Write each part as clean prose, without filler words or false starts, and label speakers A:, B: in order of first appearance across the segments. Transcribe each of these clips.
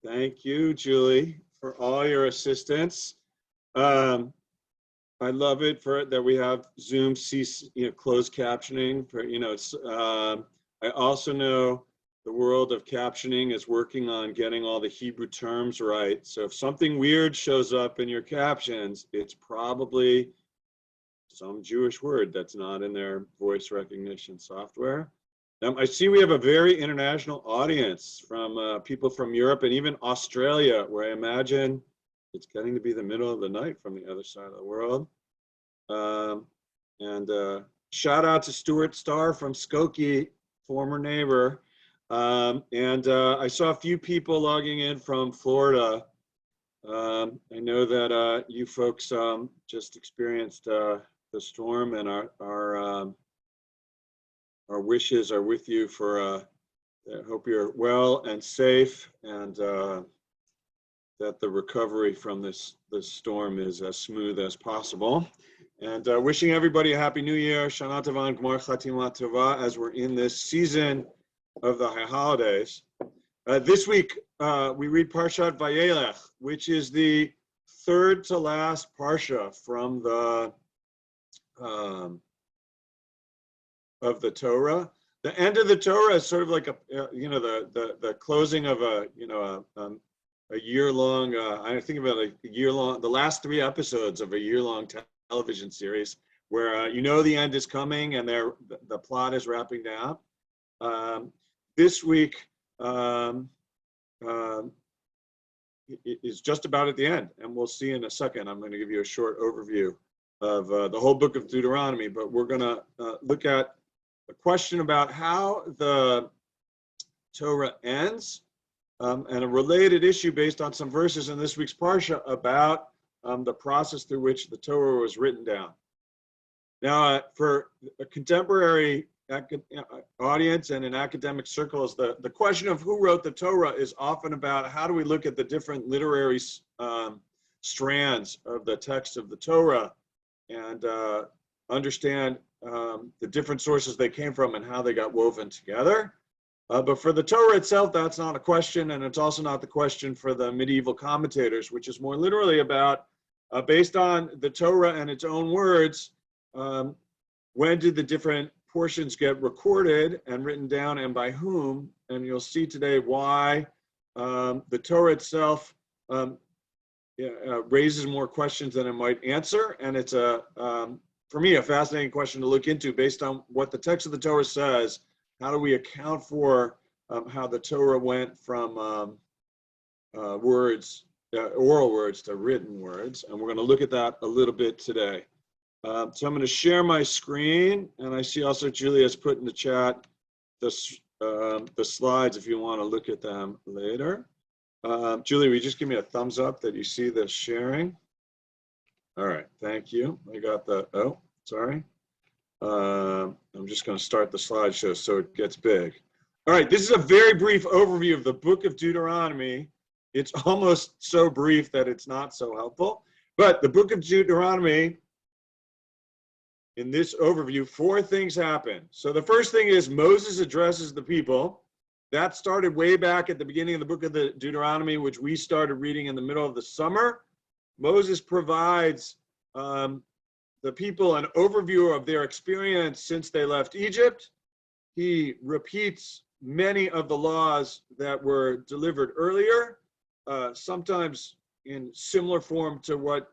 A: Thank you, Julie, for all your assistance. I love it that we have Zoom closed captioning for, it's, I also know the world of captioning is working on getting all the Hebrew terms right. So if something weird shows up in your captions, it's probably some Jewish word that's not in their voice recognition software. I see we have a very international audience from people from Europe and even Australia, where I imagine it's getting to be the middle of the night from the other side of the world. Shout out to Stuart Starr from Skokie, former neighbor. I saw a few people logging in from Florida. I know that you folks just experienced the storm, and our wishes are with you for, I hope you're well and safe, and that the recovery from this storm is as smooth as possible. And wishing everybody a Happy New Year, Shana Tova and Gmar Chatima Tova, as we're in this season of the holidays. This week, we read Parashat Vayelech, which is the third to last parsha from of the Torah. The end of the Torah is sort of like the closing of a year-long, I think about a year-long, the last 3 episodes of a year-long television series where the end is coming and the plot is wrapping down. This week is just about at the end, and we'll see in a second. I'm going to give you a short overview of the whole book of Deuteronomy, but we're going to look at a question about how the Torah ends, and a related issue based on some verses in this week's Parsha about the process through which the Torah was written down. Now, for a contemporary audience and in academic circles, the question of who wrote the Torah is often about how do we look at the different literary strands of the text of the Torah and understand the different sources they came from and how they got woven together. But for the Torah itself, that's not a question, and it's also not the question for the medieval commentators, which is more literally about, based on the Torah and its own words, when did the different portions get recorded and written down, and by whom? And you'll see today why the Torah itself raises more questions than it might answer, and it's for me, a fascinating question to look into based on what the text of the Torah says. How do we account for how the Torah went from oral words to written words? And we're going to look at that a little bit today. So I'm going to share my screen, and I see also Julia's put in the chat the slides if you want to look at them later. Julie, will you just give me a thumbs up that you see the sharing? All right, thank you. I got the, oh, sorry. I'm just going to start the slideshow so it gets big. All right, this is a very brief overview of the Book of Deuteronomy. It's almost so brief that it's not so helpful. But the Book of Deuteronomy, in this overview, 4 things happen. So the first thing is Moses addresses the people. That started way back at the beginning of the Book of the Deuteronomy, which we started reading in the middle of the summer. Moses provides the people an overview of their experience since they left Egypt. He repeats many of the laws that were delivered earlier, sometimes in similar form to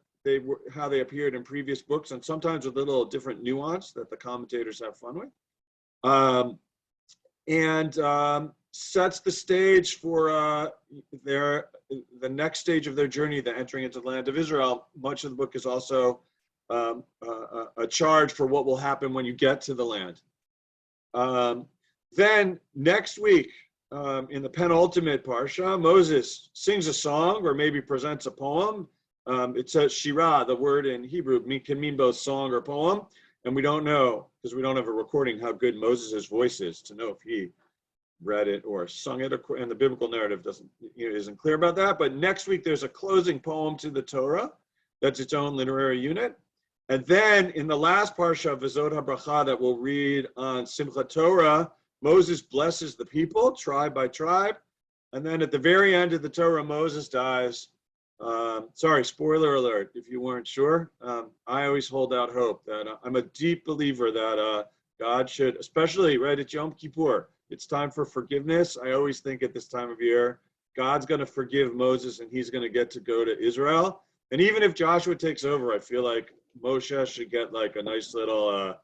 A: how they appeared in previous books, and sometimes with a little different nuance that the commentators have fun with. And sets the stage for the next stage of their journey, the entering into the land of Israel. Much of the book is also a charge for what will happen when you get to the land. Then next week, in the penultimate parsha, Moses sings a song or maybe presents a poem. It says shirah, the word in Hebrew can mean both song or poem, and we don't know, because we don't have a recording, how good Moses' voice is to know if he read it or sung it, and the biblical narrative isn't clear about that. But next week there's a closing poem to the Torah that's its own literary unit. And then in the last parsha of V'zot HaBracha that we'll read on Simchat Torah, Moses blesses the people tribe by tribe, And then at the very end of the Torah, Moses dies. Sorry, spoiler alert, if you weren't sure. I always hold out hope that I'm a deep believer that God should, especially right at Yom Kippur, it's time for forgiveness. I always think at this time of year, God's going to forgive Moses and he's going to get to go to Israel. And even if Joshua takes over, I feel like Moshe should get like a nice little,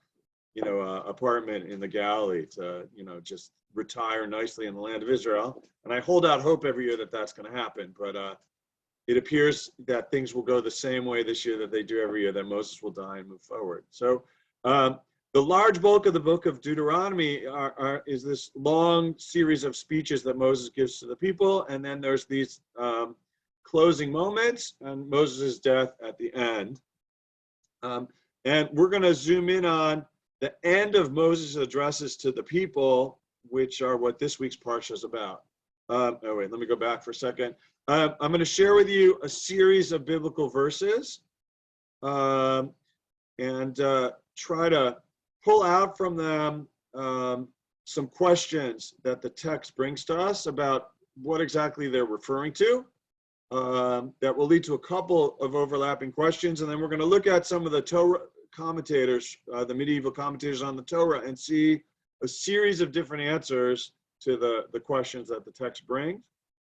A: apartment in the Galilee to, just retire nicely in the land of Israel. And I hold out hope every year that that's going to happen. But it appears that things will go the same way this year that they do every year, that Moses will die and move forward. So the large bulk of the book of Deuteronomy is this long series of speeches that Moses gives to the people. And then there's these closing moments and Moses' death at the end. And we're going to zoom in on the end of Moses' addresses to the people, which are what this week's parsha is about. Let me go back for a second. I'm going to share with you a series of biblical verses and try to pull out from them some questions that the text brings to us about what exactly they're referring to. That will lead to a couple of overlapping questions. And then we're going to look at some of the Torah commentators, the medieval commentators on the Torah, and see a series of different answers to the questions that the text brings.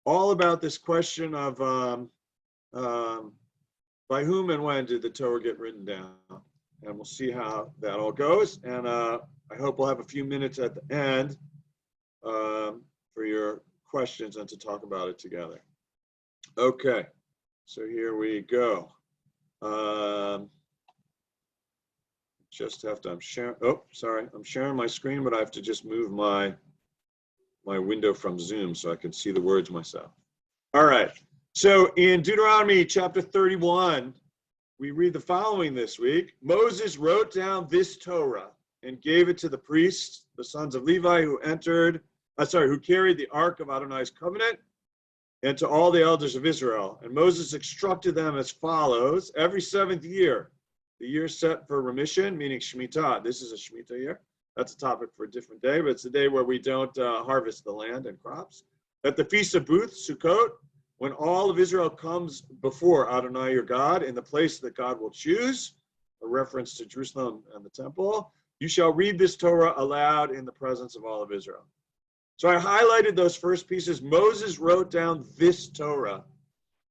A: All about this question of by whom and when did the Torah get written down? And we'll see how that all goes. And I hope we'll have a few minutes at the end for your questions and to talk about it together. Okay, so here we go. Just have to, I'm sharing my screen, but I have to just move my window from Zoom so I can see the words myself. All right, so in Deuteronomy chapter 31, we read the following this week. Moses wrote down this Torah and gave it to the priests, the sons of Levi, who carried the ark of Adonai's covenant, and to all the elders of Israel. And Moses instructed them as follows: every seventh year, the year set for remission, meaning Shemitah. This is a Shemitah year. That's a topic for a different day, but it's the day where we don't harvest the land and crops. At the Feast of Booths, Sukkot, when all of Israel comes before Adonai your God in the place that God will choose, a reference to Jerusalem and the temple, you shall read this Torah aloud in the presence of all of Israel. So I highlighted those first pieces. Moses wrote down this Torah.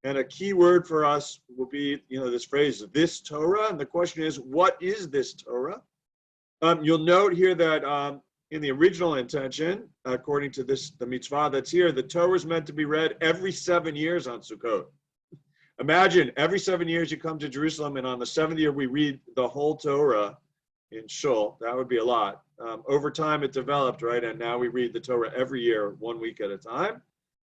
A: And a key word for us will be, this phrase, this Torah. And the question is, what is this Torah? You'll note here that in the original intention, according to the mitzvah that's here, the Torah is meant to be read every 7 years on Sukkot. Imagine every 7 years you come to Jerusalem, and on the 7th year we read the whole Torah in Shul. That would be a lot. Over time it developed, right? And now we read the Torah every year, 1 week at a time.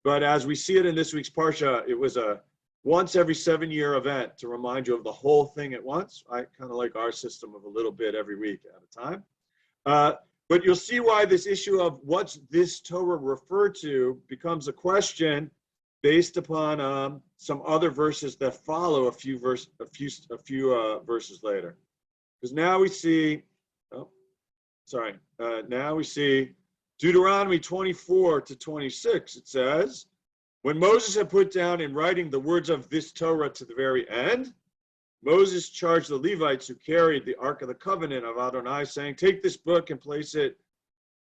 A: But as we see it in this week's Parsha, it was a once every 7 year event to remind you of the whole thing at once. I kind of like our system of a little bit every week at a time. But you'll see why this issue of what's this Torah referred to becomes a question based upon some other verses that follow a few verses later. Because now we see, now we see Deuteronomy 24 to 26. It says, when Moses had put down in writing the words of this Torah to the very end, Moses charged the Levites who carried the Ark of the Covenant of Adonai, saying, take this book and place it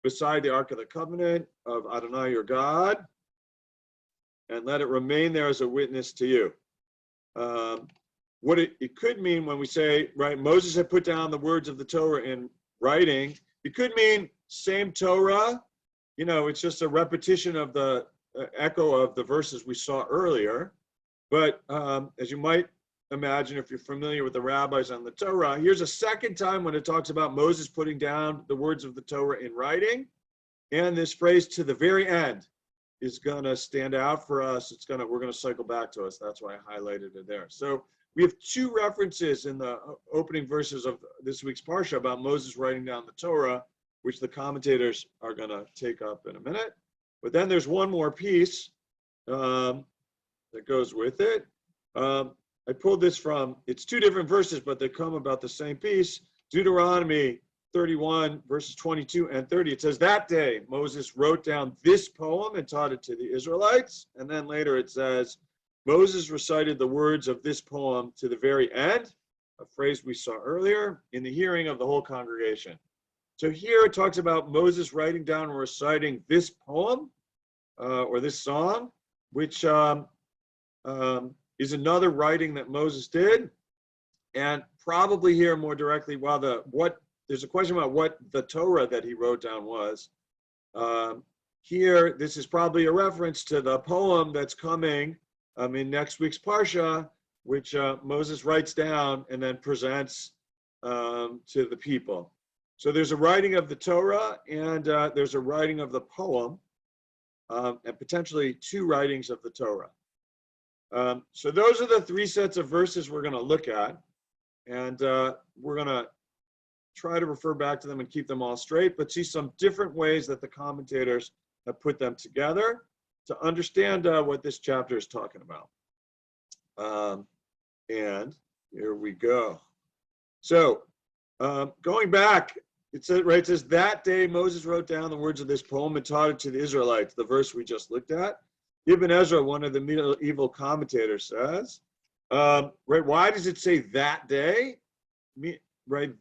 A: beside the Ark of the Covenant of Adonai your God, and let it remain there as a witness to you. What it could mean when we say, right, Moses had put down the words of the Torah in writing, it could mean same Torah, it's just a repetition of the echo of the verses we saw earlier. But as you might imagine, if you're familiar with the rabbis on the Torah, here's a second time when it talks about Moses putting down the words of the Torah in writing. And this phrase to the very end is going to stand out for us. We're going to cycle back to us. That's why I highlighted it there. So we have two references in the opening verses of this week's Parsha about Moses writing down the Torah, which the commentators are going to take up in a minute. But then there's one more piece that goes with it. I pulled this from, it's two different verses, but they come about the same piece. Deuteronomy 31, verses 22 and 30, it says, that day Moses wrote down this poem and taught it to the Israelites. And then later it says, Moses recited the words of this poem to the very end, a phrase we saw earlier, in the hearing of the whole congregation. So here it talks about Moses writing down and reciting this poem or this song, which is another writing that Moses did. And probably here more directly, while there's a question about what the Torah that he wrote down was. Here, this is probably a reference to the poem that's coming in next week's Parsha, which Moses writes down and then presents to the people. So there's a writing of the Torah and there's a writing of the poem, and potentially two writings of the Torah. So those are the three sets of verses we're going to look at, and we're going to try to refer back to them and keep them all straight, but see some different ways that the commentators have put them together to understand what this chapter is talking about. And here we go. So going back, it says, that day Moses wrote down the words of this poem and taught it to the Israelites, the verse we just looked at. Ibn Ezra, one of the medieval commentators, says, why does it say that day?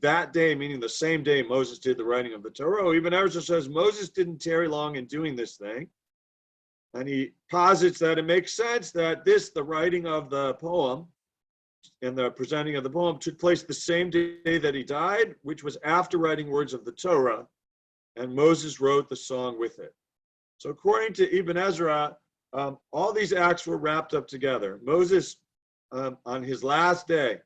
A: That day, meaning the same day Moses did the writing of the Torah. Ibn Ezra says Moses didn't tarry long in doing this thing. And he posits that it makes sense that the writing of the poem and the presenting of the poem took place the same day that he died, which was after writing words of the Torah, and Moses wrote the song with it. So according to Ibn Ezra, all these acts were wrapped up together. Moses, on his last day,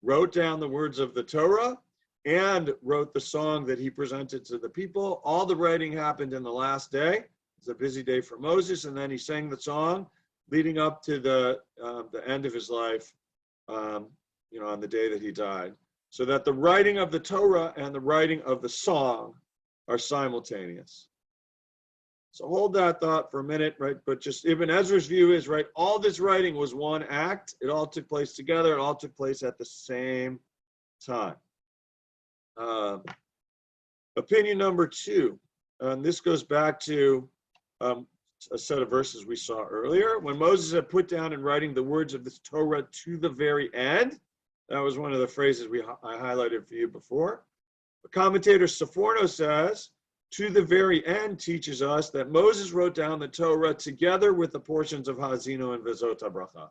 A: wrote down the words of the Torah and wrote the song that he presented to the people. All the writing happened in the last day. It's a busy day for Moses, and then he sang the song leading up to the end of his life, on the day that he died. So that the writing of the Torah and the writing of the song are simultaneous. So hold that thought for a minute, right? But just Ibn Ezra's view is, right, all this writing was one act. It all took place together. It all took place at the same time. Opinion number two, and this goes back to a set of verses we saw earlier. When Moses had put down in writing the words of this Torah to the very end, that was one of the phrases I highlighted for you before. The commentator Seforno says, to the very end teaches us that Moses wrote down the Torah together with the portions of Ha'azinu and Vezot HaBracha.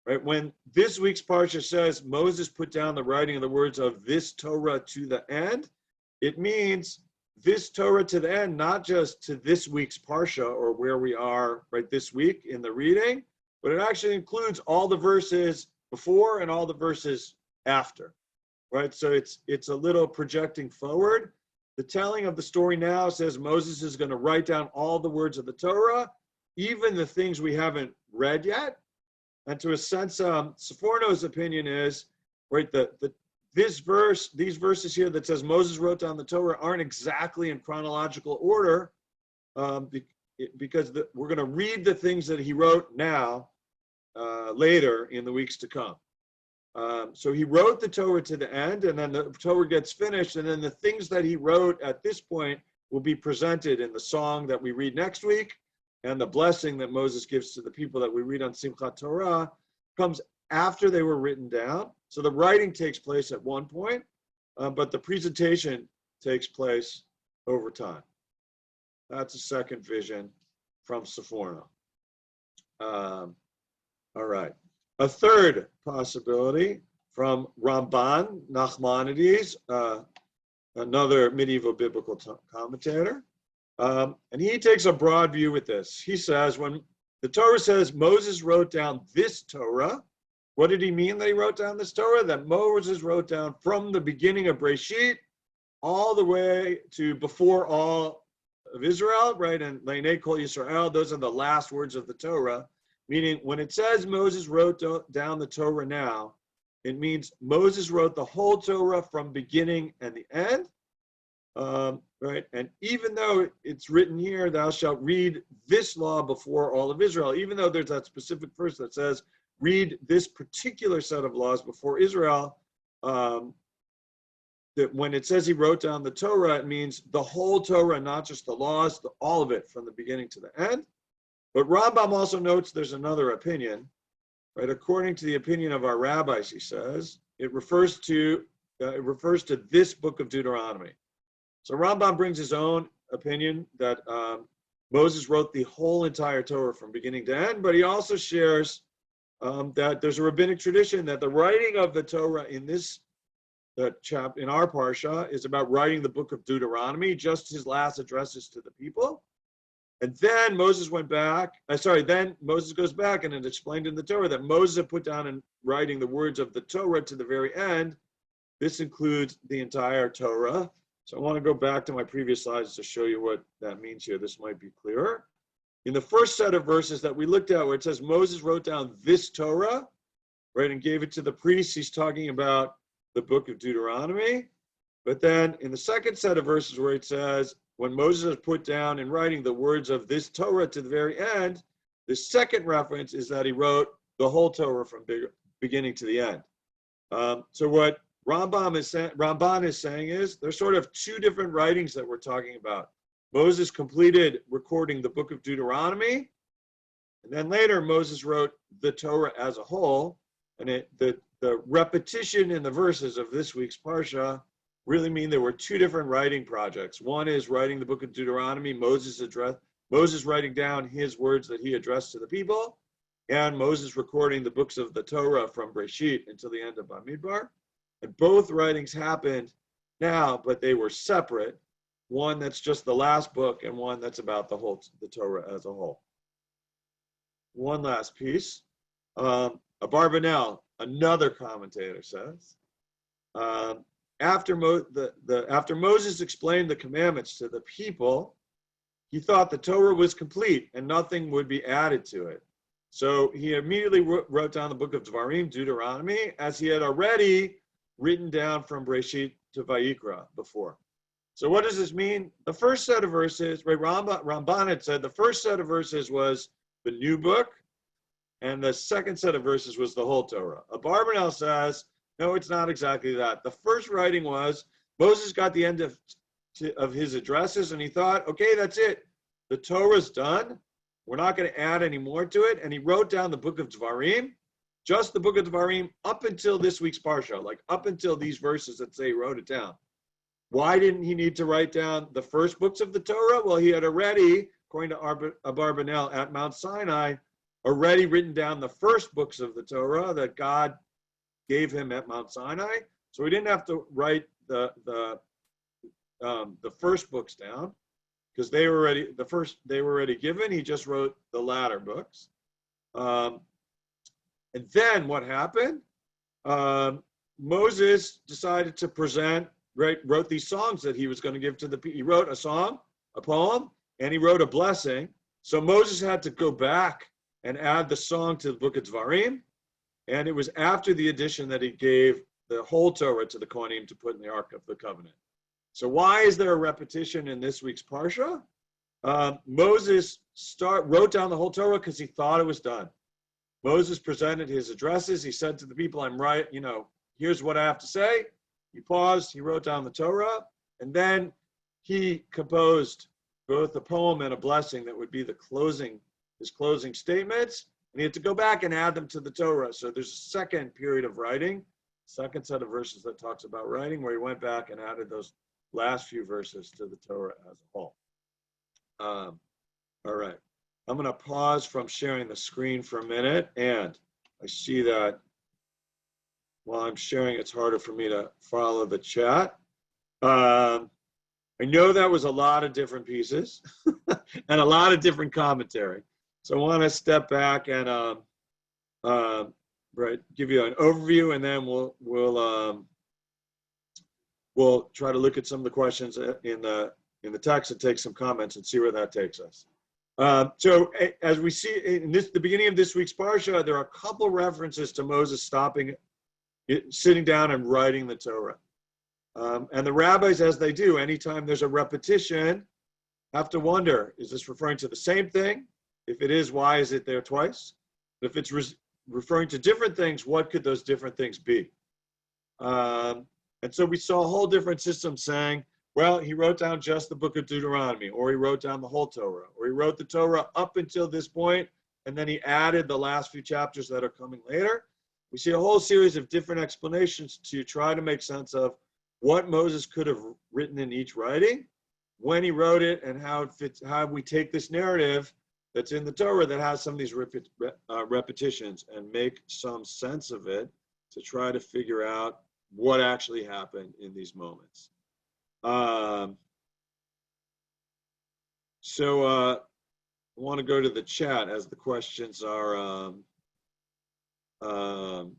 A: Right? When this week's Parsha says Moses put down the writing of the words of this Torah to the end, it means this Torah to the end, not just to this week's Parsha or where we are right this week in the reading, but it actually includes all the verses before and all the verses after, right? So it's a little projecting forward. The telling of the story now says Moses is going to write down all the words of the Torah, even the things we haven't read yet. And to a sense, Seforno's opinion is, right, these verses here that says Moses wrote down the Torah aren't exactly in chronological order, because we're going to read the things that he wrote now later in the weeks to come. So he wrote the Torah to the end, and then the Torah gets finished, and then the things that he wrote at this point will be presented in the song that we read next week, and the blessing that Moses gives to the people that we read on Simchat Torah comes after they were written down. So the writing takes place at one point, but the presentation takes place over time. That's a second vision from Seforno. All right. A third possibility from Ramban Nachmanides, another medieval biblical commentator. And he takes a broad view with this. He says, when the Torah says Moses wrote down this Torah, what did he mean that he wrote down this Torah? That Moses wrote down from the beginning of Breshit all the way to before all of Israel, right? And Leinei Kol Yisrael, those are the last words of the Torah. Meaning, when it says Moses wrote down the Torah now, it means Moses wrote the whole Torah from beginning and the end, right? And even though it's written here, thou shalt read this law before all of Israel, even though there's that specific verse that says, read this particular set of laws before Israel, that when it says he wrote down the Torah, it means the whole Torah, not just the laws, all of it from the beginning to the end. But Rambam also notes there's another opinion, right? According to the opinion of our rabbis, he says, it refers to this book of Deuteronomy. So Rambam brings his own opinion that Moses wrote the whole entire Torah from beginning to end, but he also shares that there's a rabbinic tradition that the writing of the Torah in this in our parsha is about writing the book of Deuteronomy, just his last addresses to the people. And then Moses went back, then Moses goes back and it explained in the Torah that Moses had put down in writing the words of the Torah to the very end. This includes the entire Torah. So I want to go back to my previous slides to show you what that means here. This might be clearer. In the first set of verses that we looked at where it says Moses wrote down this Torah, right, and gave it to the priests, he's talking about the book of Deuteronomy. But then in the second set of verses where it says, when Moses has put down in writing the words of this Torah to the very end, the second reference is that he wrote the whole Torah from beginning to the end. So what Ramban is saying is there's sort of two different writings that we're talking about. Moses completed recording the book of Deuteronomy, and then later Moses wrote the Torah as a whole. And the repetition in the verses of this week's Parsha really mean there were two different writing projects. One is writing the book of Deuteronomy, Moses writing down his words that he addressed to the people, and Moses recording the books of the Torah from Breshit until the end of Bamidbar. And both writings happened now, but they were separate. One that's just the last book and one that's about the Torah as a whole. One last piece. Abarbanel, another commentator, says, after Moses explained the commandments to the people, he thought the Torah was complete and nothing would be added to it. So he immediately wrote down the book of Dvarim, Deuteronomy, as he had already written down from Breshit to Vayikra before. So what does this mean? The first set of verses, right, Ramban had said the first set of verses was the new book, and the second set of verses was the whole Torah. Abarbanel says, no, it's not exactly that. The first writing was, Moses got the end of his addresses, and he thought, okay, that's it. The Torah's done. We're not going to add any more to it. And he wrote down the book of Dvarim, just the book of Dvarim, up until this week's Parsha, like up until these verses that say he wrote it down. Why didn't he need to write down the first books of the Torah? Well, he had already, according to Abarbanel at Mount Sinai, already written down the first books of the Torah that God gave him at Mount Sinai. So he didn't have to write the first books down because they were already given. He just wrote the latter books. And then what happened? Moses decided to wrote these songs that he was going to give to the people. He wrote a song, a poem, and he wrote a blessing. So Moses had to go back and add the song to the book of Dvarim. And it was after the addition that he gave the whole Torah to the Kohanim to put in the Ark of the Covenant. So why is there a repetition in this week's Parsha? Moses wrote down the whole Torah because he thought it was done. Moses presented his addresses. He said to the people, I'm right, here's what I have to say. He paused, he wrote down the Torah, and then he composed both a poem and a blessing that would be his closing statements. And he had to go back and add them to the Torah. So there's a second period of writing, second set of verses that talks about writing, where he went back and added those last few verses to the Torah as a whole. All right. I'm going to pause from sharing the screen for a minute. And I see that while I'm sharing, it's harder for me to follow the chat. I know that was a lot of different pieces and a lot of different commentary. So I want to step back and give you an overview, and then we'll try to look at some of the questions in the text and take some comments and see where that takes us. So as we see in the beginning of this week's Parsha, there are a couple references to Moses sitting down and writing the Torah. And the rabbis, as they do, anytime there's a repetition, have to wonder, is this referring to the same thing? If it is, why is it there twice? If it's referring to different things, what could those different things be? And And so we saw a whole different system saying, well, he wrote down just the Book of Deuteronomy, or he wrote down the whole Torah, or he wrote the Torah up until this point, and then he added the last few chapters that are coming later. We see a whole series of different explanations to try to make sense of what Moses could have written in each writing, when he wrote it, and how it fits, how we take this narrative that's in the Torah that has some of these repetitions and make some sense of it to try to figure out what actually happened in these moments. I want to go to the chat as the questions are to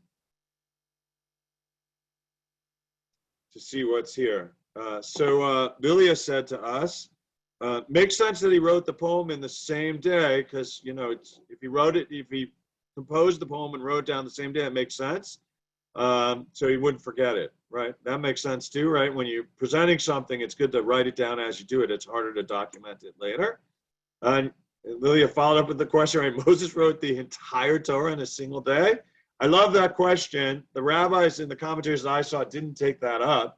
A: see what's here. Bilia said to us, makes sense that he wrote the poem in the same day, because, you know, if he composed the poem and wrote down the same day, it makes sense. So he wouldn't forget it, right? That makes sense too, right? When you're presenting something, it's good to write it down as you do it. It's harder to document it later. And Lilia followed up with the question, right? Moses wrote the entire Torah in a single day. I love that question. The rabbis in the commentaries that I saw didn't take that up,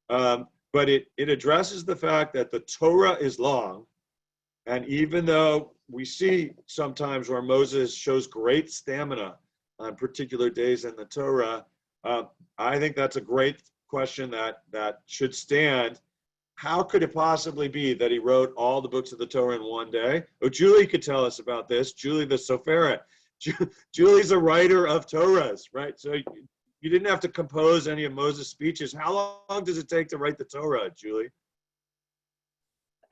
A: but it addresses the fact that the Torah is long. And even though we see sometimes where Moses shows great stamina on particular days in the Torah, I think that's a great question that should stand. How could it possibly be that he wrote all the books of the Torah in one day? Oh, Julie could tell us about this. Julie the Soferet. Julie's a writer of Torahs, right? So you didn't have to compose any of Moses' speeches. How long does it take to write the Torah, Julie?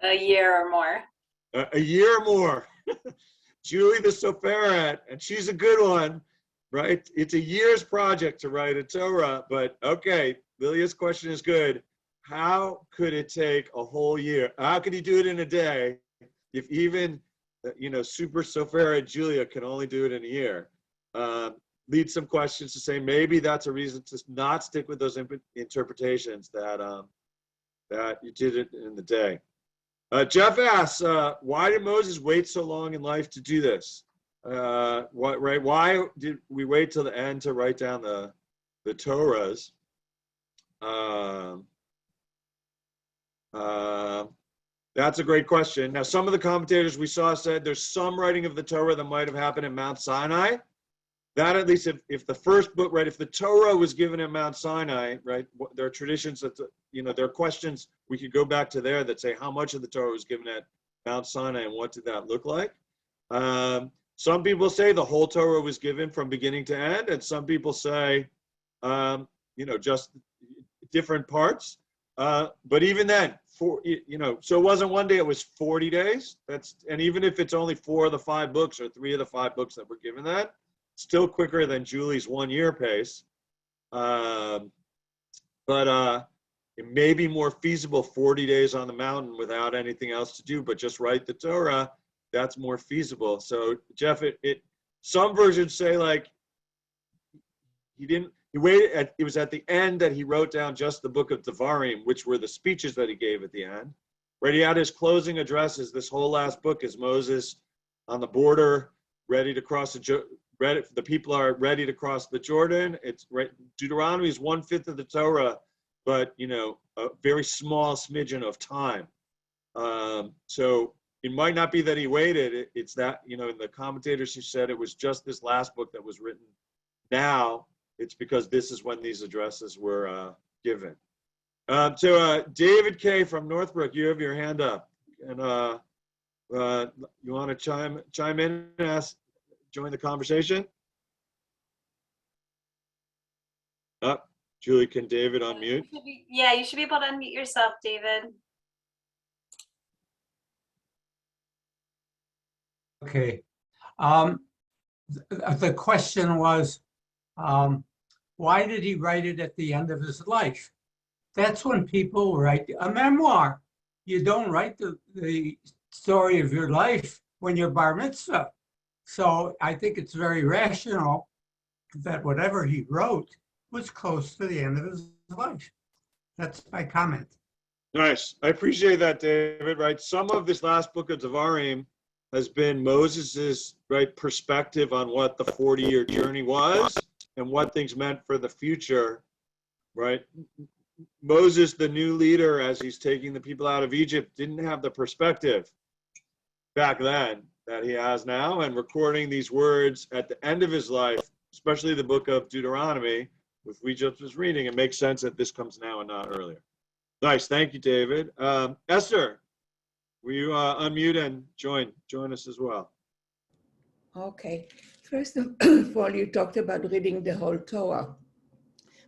B: A year or more.
A: A year or more. Julie the Soferet, and she's a good one, right? It's a year's project to write a Torah, but okay, Lilia's question is good. How could it take a whole year? How could he do it in a day if even, you know, super Soferet Julia can only do it in a year? Leads some questions to say maybe that's a reason to not stick with those interpretations that you did it in the day. Jeff asks, why did Moses wait so long in life to do this? Why did we wait till the end to write down the Torahs? That's a great question. Now, some of the commentators we saw said there's some writing of the Torah that might have happened at Mount Sinai. That, at least if the first book, right, if the Torah was given at Mount Sinai, right, there are traditions that, you know, there are questions we could go back to there that say how much of the Torah was given at Mount Sinai and what did that look like? Some people say the whole Torah was given from beginning to end, and some people say, you know, just different parts. But even then, so it wasn't one day, it was 40 days. And even if it's only 4 of the 5 books or 3 of the 5 books that were given that, still quicker than Julie's 1 year pace. But it may be more feasible 40 days on the mountain without anything else to do, but just write the Torah. That's more feasible. So Jeff, some versions say like he waited, it was at the end that he wrote down just the book of Devarim, which were the speeches that he gave at the end. Right, he had his closing addresses. This whole last book is Moses on the border, ready to cross the people are ready to cross the Jordan. It's right. Deuteronomy is 1/5 of the Torah, but you know, a very small smidgen of time. So it might not be that he waited. It's that, you know, in the commentators who said it was just this last book that was written now. It's because this is when these addresses were given. David K. from Northbrook, you have your hand up, and you want to chime in and join the conversation? Julie, can David unmute?
B: You should be able to unmute yourself, David.
C: Okay. The question was, why did he write it at the end of his life? That's when people write a memoir. You don't write the story of your life when you're bar mitzvah. So I think it's very rational that whatever he wrote was close to the end of his life. That's my comment.
A: Nice. I appreciate that, David. Right. Some of this last book of Devarim has been Moses's perspective on what the 40-year journey was and what things meant for the future. Right. Moses, the new leader, as he's taking the people out of Egypt, didn't have the perspective back then that he has now, and recording these words at the end of his life, especially the book of Deuteronomy, which we just was reading, it makes sense that this comes now and not earlier. Nice, thank you, David. Esther, will you unmute and join us as well?
D: Okay. First of all, you talked about reading the whole Torah.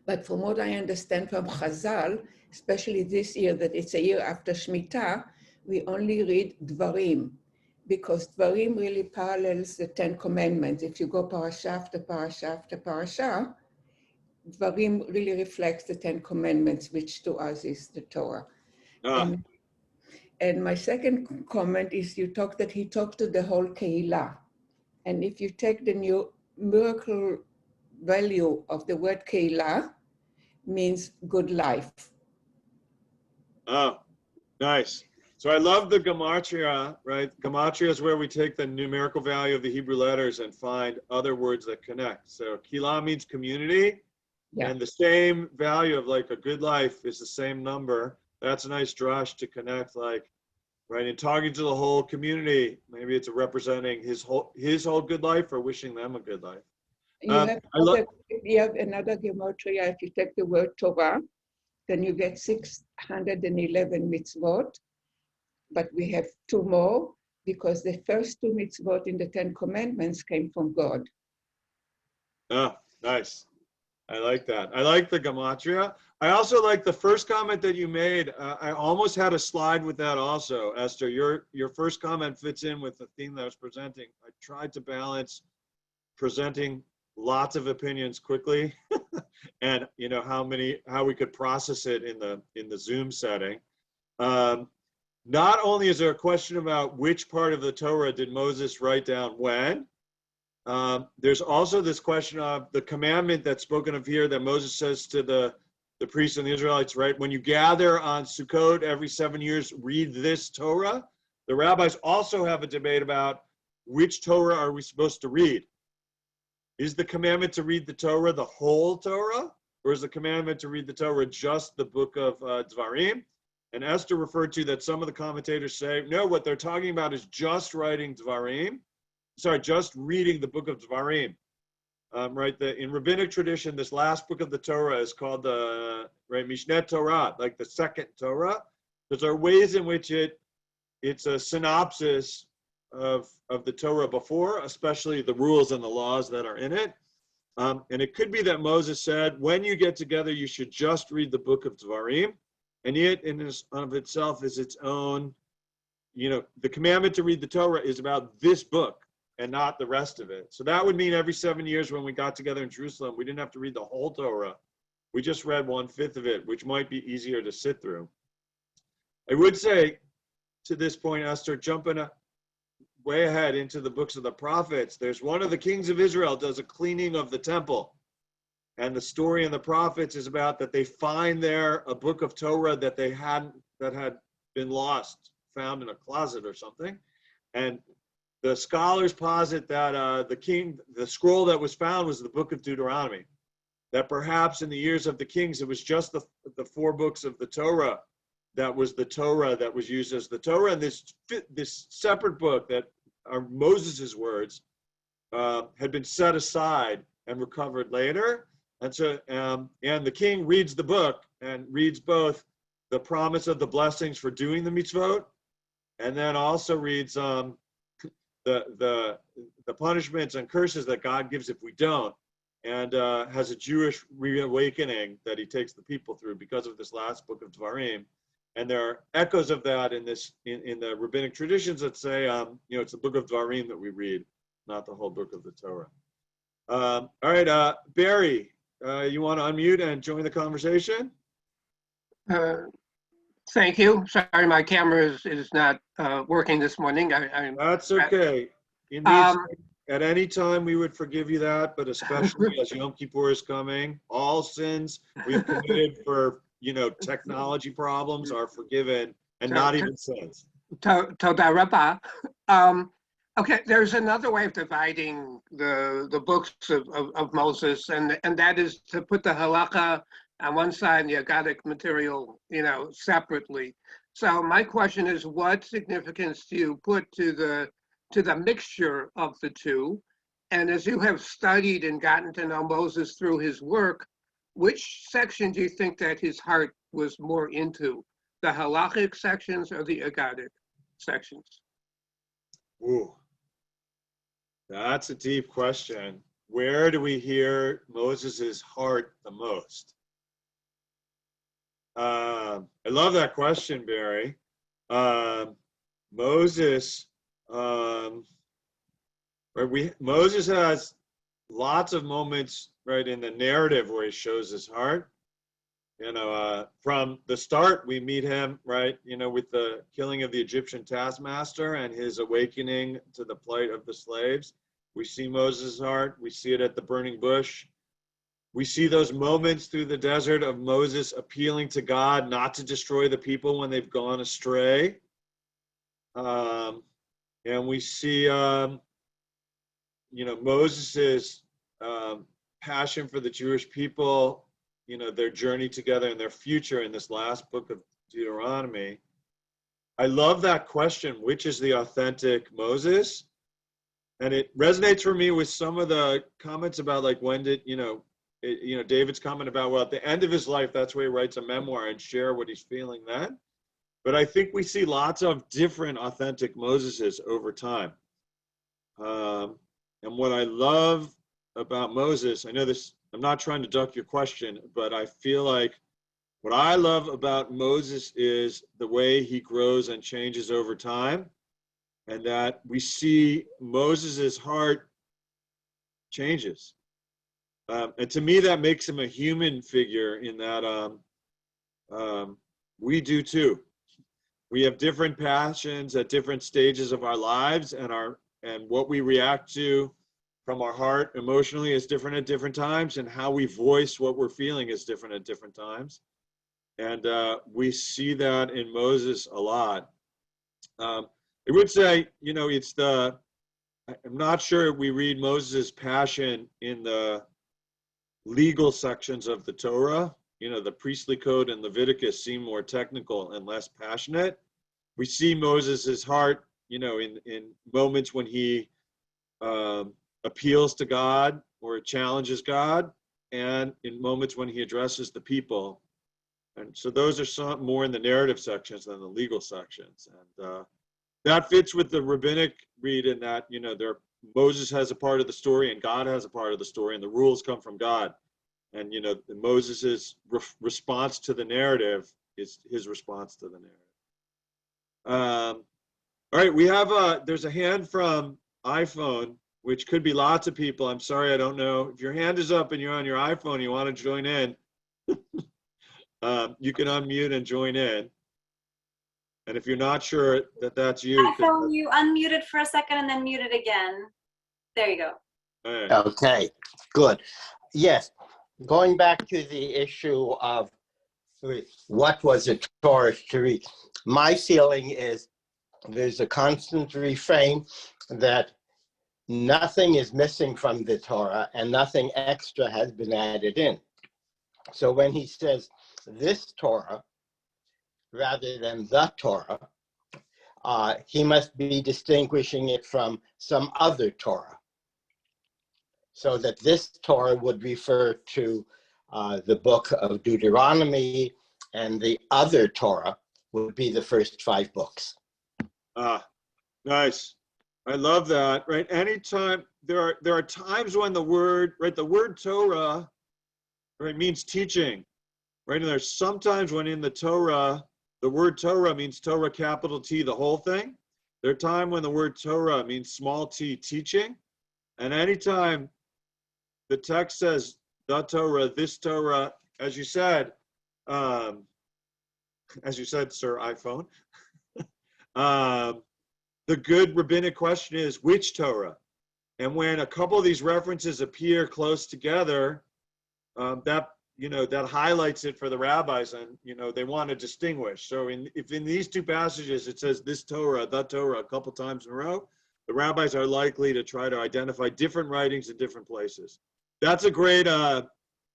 D: But from what I understand from Chazal, especially this year, that it's a year after Shemitah, we only read Dvarim, because Dvarim really parallels the Ten Commandments. If you go parasha after parasha after parasha, Dvarim really reflects the Ten Commandments, which to us is the Torah. And my second comment is he talked to the whole Keilah. And if you take the numerical value of the word Keilah, means good life.
A: Oh, nice. So I love the gematria, right? Gematria is where we take the numerical value of the Hebrew letters and find other words that connect. So Keilah means community, and the same value of like a good life is the same number. That's a nice drush to connect, like, right, in talking to the whole community. Maybe it's representing his whole good life or wishing them a good life.
D: You have another gematria. If you take the word Torah, then you get 611 mitzvot. But we have two more because the first two mitzvot in the Ten Commandments came from God.
A: Oh, nice. I like that. I like the gematria. I also like the first comment that you made. I almost had a slide with that also, Esther. Your first comment fits in with the theme that I was presenting. I tried to balance presenting lots of opinions quickly and how we could process it in the Zoom setting. Not only is there a question about which part of the Torah did Moses write down when, there's also this question of the commandment that's spoken of here that Moses says to the priests and the Israelites, right? When you gather on Sukkot every 7 years, read this Torah. The rabbis also have a debate about which Torah are we supposed to read. Is the commandment to read the Torah the whole Torah? Or is the commandment to read the Torah just the book of Dvarim? And Esther referred to that some of the commentators say, no, what they're talking about is just writing Dvarim. Sorry, just reading the book of Dvarim. Right, in rabbinic tradition, this last book of the Torah is called the Mishneh Torah, like the second Torah. Because there are ways in which it's a synopsis of the Torah before, especially the rules and the laws that are in it. And it could be that Moses said, when you get together, you should just read the book of Dvarim. And it in of itself is its own, the commandment to read the Torah is about this book and not the rest of it. So that would mean every 7 years when we got together in Jerusalem, we didn't have to read the whole Torah. We just read 1/5 of it, which might be easier to sit through. I would say to this point, Esther, jumping way ahead into the books of the prophets, there's one of the kings of Israel does a cleaning of the temple. And the story in the prophets is about that they find there a book of Torah that had been lost, found in a closet or something. And the scholars posit that the scroll that was found was the book of Deuteronomy. That perhaps in the years of the kings, it was just the 4 books of the Torah that was the Torah that was used as the Torah. And this separate book that are Moses's words had been set aside and recovered later. And so, and the king reads the book and reads both the promise of the blessings for doing the mitzvot, and then also reads the punishments and curses that God gives if we don't, and has a Jewish reawakening that he takes the people through because of this last book of Dvarim. And there are echoes of that in the rabbinic traditions that say, it's the book of Dvarim that we read, not the whole book of the Torah. All right, Barry, you want to unmute and join the conversation?
E: Thank you. Sorry, my camera is not working this morning.
A: That's okay. Indeed, at any time we would forgive you that, but especially as Yom Kippur is coming, all sins we've committed for technology problems are forgiven, and not even sins.
E: Toda Rabbah. Okay, there's another way of dividing the books of Moses, and that is to put the halakha on one side and the Agadic material, separately. So my question is, what significance do you put to the mixture of the two? And as you have studied and gotten to know Moses through his work, which section do you think that his heart was more into? The halachic sections or the Agadic sections?
A: Ooh, that's a deep question. Where do we hear Moses's heart the most? I love that question, Barry. Moses, Moses has lots of moments, right, in the narrative where he shows his heart. From the start, we meet him, right, with the killing of the Egyptian taskmaster and his awakening to the plight of the slaves. We see Moses' heart. We see it at the burning bush. We see those moments through the desert of Moses appealing to God not to destroy the people when they've gone astray. And we see, Moses's passion for the Jewish people, their journey together and their future in this last book of Deuteronomy. I love that question, which is the authentic Moses? And it resonates for me with some of the comments about, like, when did, David's comment about, well, at the end of his life, that's where he writes a memoir and share what he's feeling then. But I think we see lots of different authentic Moseses over time. And what I love about Moses, I know this, I'm not trying to duck your question, but I feel like what I love about Moses is the way he grows and changes over time, and that we see Moses's heart changes. And to me, that makes him a human figure in that we do too. We have different passions at different stages of our lives, and what we react to from our heart emotionally is different at different times, and how we voice what we're feeling is different at different times. And we see that in Moses a lot. I would say, I'm not sure we read Moses' passion in the legal sections of the Torah. The priestly code and Leviticus seem more technical and less passionate. We see Moses' heart, in moments when he appeals to God or challenges God, and in moments when he addresses the people. And so those are some more in the narrative sections than the legal sections. And that fits with the rabbinic read in that, Moses has a part of the story and God has a part of the story, and the rules come from God. And, Moses's response to the narrative is his response to the narrative. All right, we have there's a hand from iPhone, which could be lots of people. I'm sorry, I don't know. If your hand is up and you're on your iPhone and you want to join in, you can unmute and join in. And if you're not sure that that's you.
B: iPhone, you unmuted for a second and then muted again. There you go.
A: Right.
F: Okay, good. Yes, going back to the issue of what was a Torah to read, my feeling is there's a constant refrain that nothing is missing from the Torah and nothing extra has been added in. So when he says this Torah rather than the Torah, he must be distinguishing it from some other Torah. So that this Torah would refer to the book of Deuteronomy, and the other Torah would be the first 5 books.
A: Nice. I love that. Right. Anytime there are times when the word Torah, right, means teaching. Right. And there's sometimes when in the Torah, the word Torah means Torah capital T, the whole thing. There are times when the word Torah means small t, teaching. And anytime the text says the Torah, this Torah, as you said, sir, iPhone, the good rabbinic question is which Torah? And when a couple of these references appear close together, that highlights it for the rabbis, and they want to distinguish. So if in these 2 passages it says this Torah, the Torah a couple times in a row, the rabbis are likely to try to identify different writings in different places. That's a great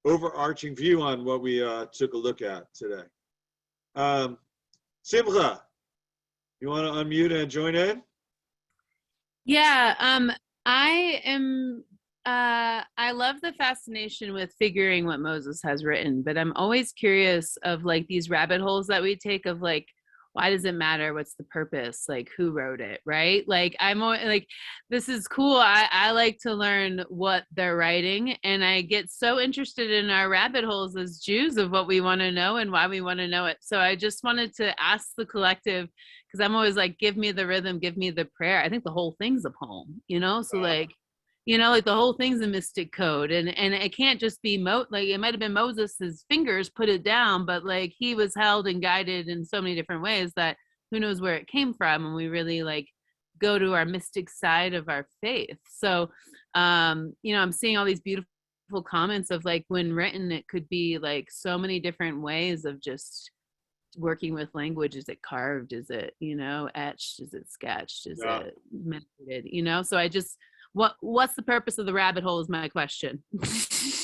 A: overarching view on what we took a look at today. Simcha, you want to unmute and join in?
G: Yeah, I love the fascination with figuring what Moses has written, but I'm always curious of like these rabbit holes that we take of like, why does it matter? What's the purpose? Like, who wrote it, right? Like, I'm always, like, this is cool. I like to learn what they're writing, and I get so interested in our rabbit holes as Jews of what we want to know and why we want to know it. So I just wanted to ask the collective, because I'm always like, give me the rhythm, give me the prayer. I think the whole thing's a poem, you know? So like, you know, like the whole thing's a mystic code, and it can't just be like it might have been Moses's fingers put it down, but like he was held and guided in so many different ways that who knows where it came from, and we really like go to our mystic side of our faith. So, you know, I'm seeing all these beautiful comments of like when written, it could be like so many different ways of just working with language. Is it carved? Is it, you know, etched? Is it sketched? Is it meditated? You know, so I just. What's the purpose of the rabbit hole is my question.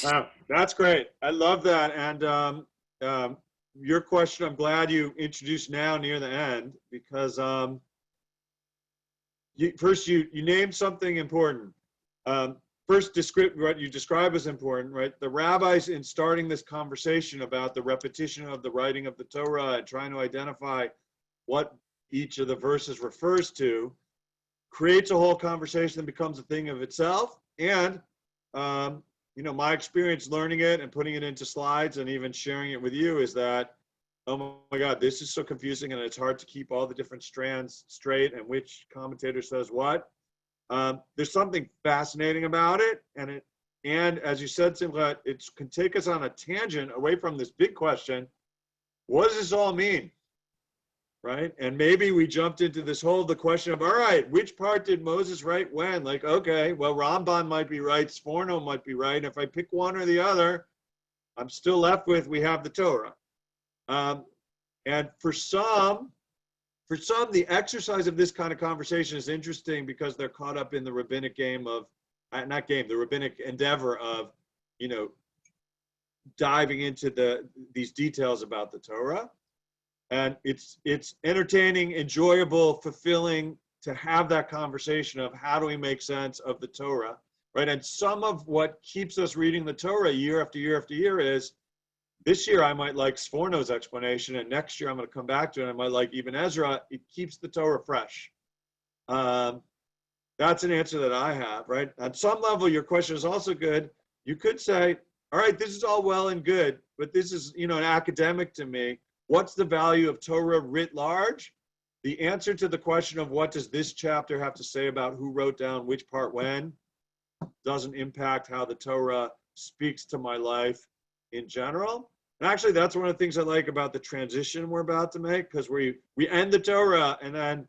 A: Wow, that's great. I love that. And your question, I'm glad you introduced now near the end, because first you named something important. First, what you describe as important, right? The rabbis, in starting this conversation about the repetition of the writing of the Torah and trying to identify what each of the verses refers to, creates a whole conversation that becomes a thing of itself. And, you know, my experience learning it and putting it into slides and even sharing it with you is that, oh my God, this is so confusing, and it's hard to keep all the different strands straight and which commentator says what. There's something fascinating about it. And as you said, Simcha, it can take us on a tangent away from this big question. What does this all mean? Right? And maybe we jumped into the question of, all right, which part did Moses write when? Like, okay, well, Ramban might be right, Sforno might be right. If I pick one or the other, I'm still left with, we have the Torah. And for some, the exercise of this kind of conversation is interesting because they're caught up in the rabbinic the rabbinic endeavor of, you know, diving into these details about the Torah. And it's entertaining, enjoyable, fulfilling to have that conversation of how do we make sense of the Torah, right? And some of what keeps us reading the Torah year after year after year is, this year I might like Sforno's explanation, and next year I'm going to come back to it. I might like even Ezra. It keeps the Torah fresh. That's an answer that I have, right? At some level, your question is also good. You could say, all right, this is all well and good, but this is, you know, an academic to me. What's the value of Torah writ large? The answer to the question of what does this chapter have to say about who wrote down which part when doesn't impact how the Torah speaks to my life in general. And actually, that's one of the things I like about the transition we're about to make, because we end the Torah and then,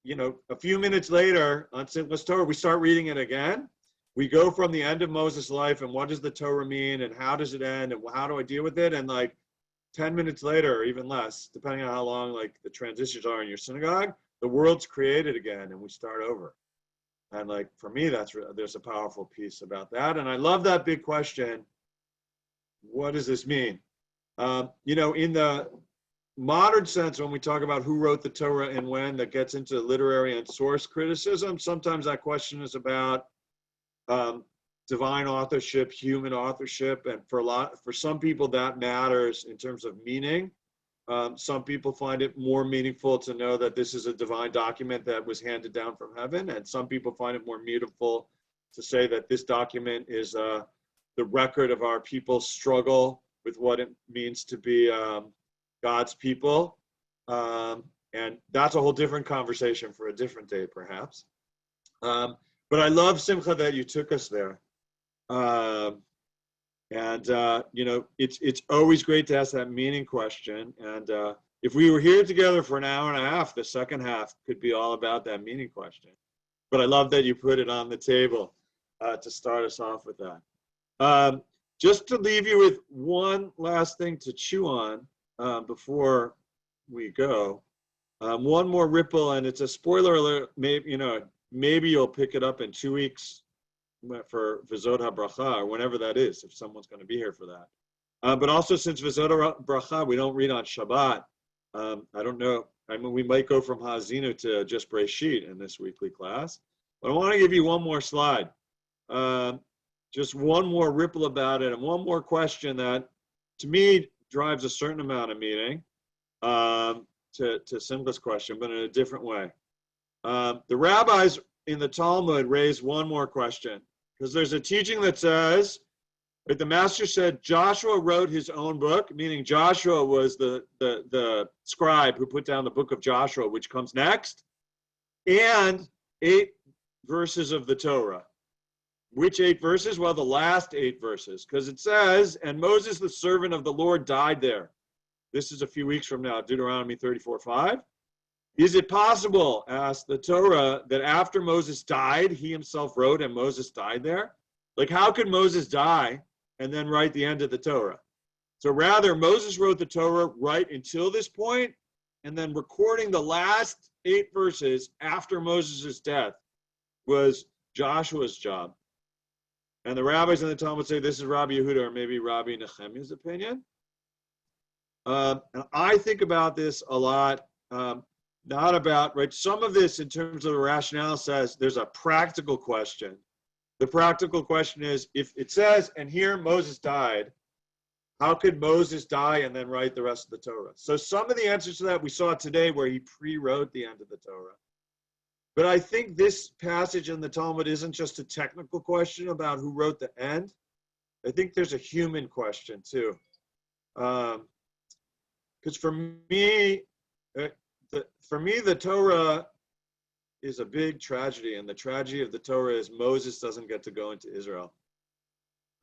A: you know, a few minutes later on Simchas Torah, we start reading it again. We go from the end of Moses' life and what does the Torah mean and how does it end and how do I deal with it? And like 10 minutes later, or even less, depending on how long like the transitions are in your synagogue, the world's created again and we start over. And like, for me, there's a powerful piece about that. And I love that big question. What does this mean? You know, in the modern sense, when we talk about who wrote the Torah and when, that gets into literary and source criticism, sometimes that question is about divine authorship, human authorship, and for some people that matters in terms of meaning. Some people find it more meaningful to know that this is a divine document that was handed down from heaven, and some people find it more meaningful to say that this document is the record of our people's struggle with what it means to be God's people. And that's a whole different conversation for a different day, perhaps. But I love, Simcha, that you took us there. You know, it's always great to ask that meaning question. And if we were here together for an hour and a half, the second half could be all about that meaning question. But I love that you put it on the table to start us off with that. Just to leave you with one last thing to chew on before we go. One more ripple, and it's a spoiler alert. Maybe, you know, maybe you'll pick it up in 2 weeks for V'zod HaBracha, or whenever that is, if someone's going to be here for that. But also, since V'zod HaBracha, we don't read on Shabbat. I don't know. I mean, we might go from Ha'azinu to just Breshit in this weekly class. But I want to give you one more slide. Just one more ripple about it, and one more question that, to me, drives a certain amount of meaning to Simcha's question, but in a different way. The rabbis in the Talmud raise one more question, because there's a teaching that says, like the master said, Joshua wrote his own book, meaning Joshua was the scribe who put down the book of Joshua, which comes next, and 8 verses of the Torah. Which 8 verses? Well, the last 8 verses, because it says, and Moses, the servant of the Lord, died there. This is a few weeks from now, Deuteronomy 34:5. Is it possible, asked the Torah, that after Moses died, he himself wrote and Moses died there? Like, how could Moses die and then write the end of the Torah? So rather, Moses wrote the Torah right until this point, and then recording the last 8 verses after Moses' death was Joshua's job. And the rabbis in the Talmud say this is Rabbi Yehuda or maybe Rabbi Nehemiah's opinion. And I think about this a lot. Not about, right, some of this in terms of the rationale says there's a practical question. The practical question is, if it says, and here Moses died, how could Moses die and then write the rest of the Torah? So some of the answers to that we saw today where he pre-wrote the end of the Torah. But I think this passage in the Talmud isn't just a technical question about who wrote the end. I think there's a human question too. Because for me, the Torah is a big tragedy, and the tragedy of the Torah is Moses doesn't get to go into Israel.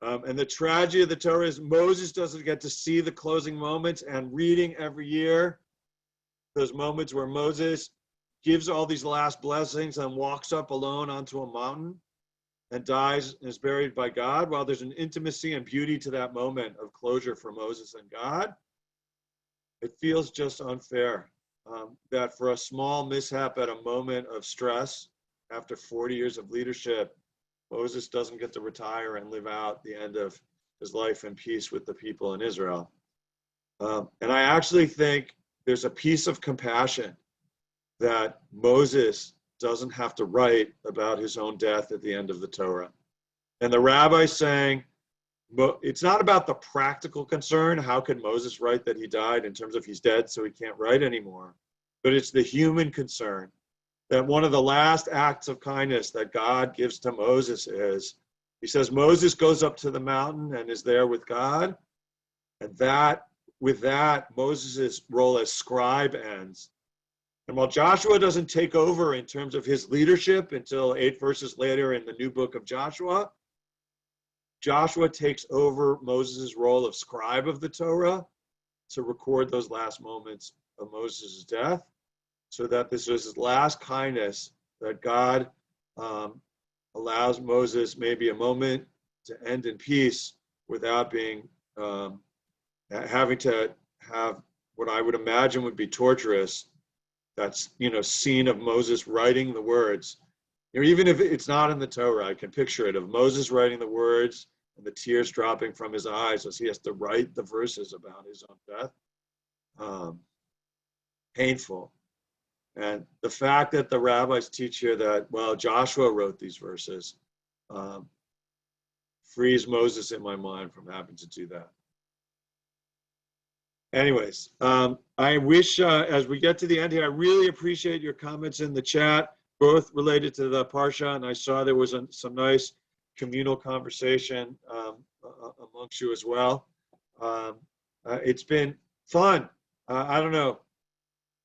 A: And the tragedy of the Torah is Moses doesn't get to see the closing moments, and reading every year, those moments where Moses gives all these last blessings and walks up alone onto a mountain and dies and is buried by God. While there's an intimacy and beauty to that moment of closure for Moses and God, it feels just unfair. That for a small mishap at a moment of stress after 40 years of leadership, Moses doesn't get to retire and live out the end of his life in peace with the people in Israel. And I actually think there's a piece of compassion that Moses doesn't have to write about his own death at the end of the Torah. And the rabbi's saying, it's not about the practical concern, how could Moses write that he died in terms of he's dead so he can't write anymore, but it's the human concern that one of the last acts of kindness that God gives to Moses is, he says, Moses goes up to the mountain and is there with God, and with that, Moses' role as scribe ends. And while Joshua doesn't take over in terms of his leadership until 8 verses later in the new book of Joshua, Joshua takes over Moses' role of scribe of the Torah to record those last moments of Moses' death, so that this was his last kindness that God allows Moses maybe a moment to end in peace without being having to have what I would imagine would be torturous. That's, scene of Moses writing the words. Even if it's not in the Torah, I can picture it, of Moses writing the words and the tears dropping from his eyes as he has to write the verses about his own death. Painful. And the fact that the rabbis teach here that, well, Joshua wrote these verses, frees Moses in my mind from having to do that. Anyways, I wish, as we get to the end here, I really appreciate your comments in the chat, both related to the Parsha, and I saw there was some nice communal conversation amongst you as well. It's been fun. I don't know,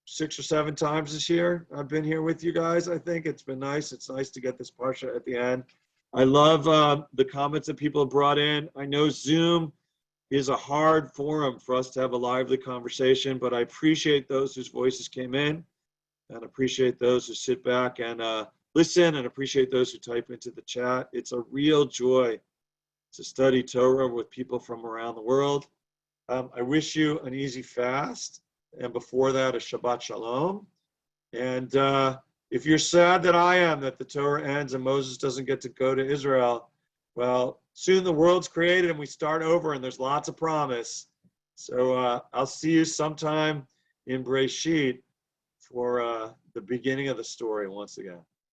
A: 6 or 7 times this year I've been here with you guys. I think it's been nice. It's nice to get this Parsha at the end. I love the comments that people have brought in. I know Zoom is a hard forum for us to have a lively conversation, but I appreciate those whose voices came in, and appreciate those who sit back and listen, and appreciate those who type into the chat. It's a real joy to study Torah with people from around the world. I wish you an easy fast, and before that, a Shabbat Shalom. And if you're sad that I am, that the Torah ends and Moses doesn't get to go to Israel, well, soon the world's created and we start over and there's lots of promise. So I'll see you sometime in Breshit for the beginning of the story once again.